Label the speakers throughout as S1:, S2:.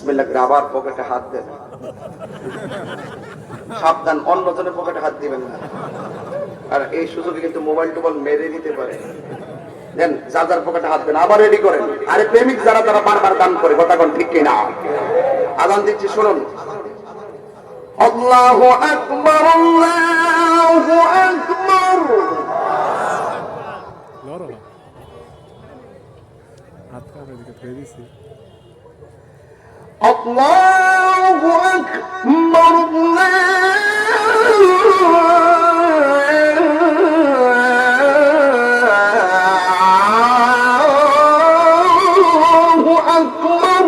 S1: বিসমিল্লাহ করে আবার পকেটে হাত দেন। সাবধান, অন্যজনের পকেটে হাত দিবেন না। আর এই সুযোগে কিন্তু মোবাইল টোবাইল মেরে দিতে পারে। দেন, যার যার পকেটে হাত দেন, আবার রেডি করেন। আরে প্রেমিক যারা তারা বারবার দান করে, কথা কোন ঠিক কিনা? আজান দিচ্ছি, শুনুন। আল্লাহু আকবার, আল্লাহু আকবার। আল্লাহু আকবার, আল্লাহু আকবার।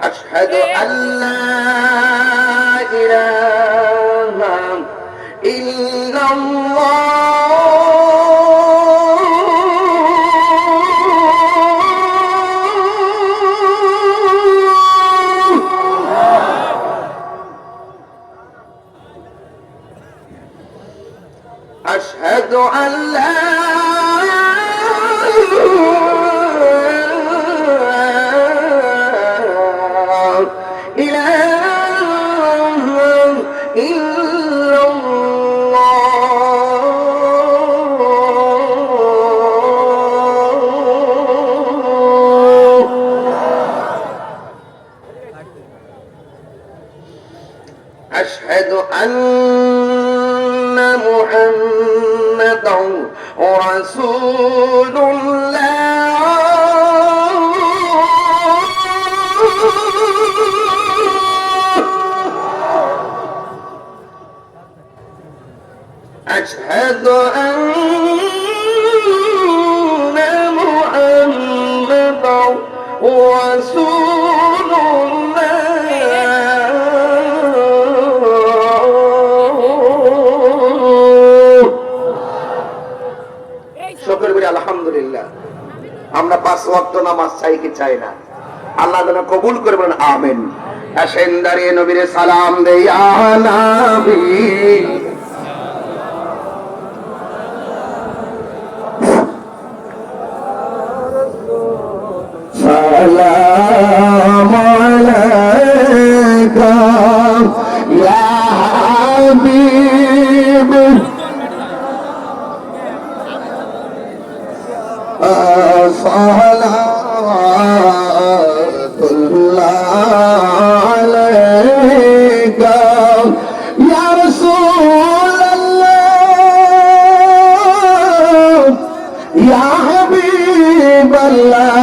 S1: আশহাদু আল্লা ইলাহা ইল্লাল্লাহ। أشهد أن لا إله إلا الله أشهد أن محمدا رسول الله أشهد أن محمدا رسول সকলে বলি আলহামদুলিল্লাহ। আমরা 5 ওয়াক্ত নামাজ চাই কি চাই না? আল্লাহ যেন কবুল করে, বলেন আমিন। আসেন দাঁড়িয়ে নবীর সালাম দেই। ইয়া নবী সালাম আলাইকা ইয়া হাবিব সালাতুল্লাহ আলাইকা ইয়া রাসূলুল্লাহ ইয়া হাবিবাল্লাহ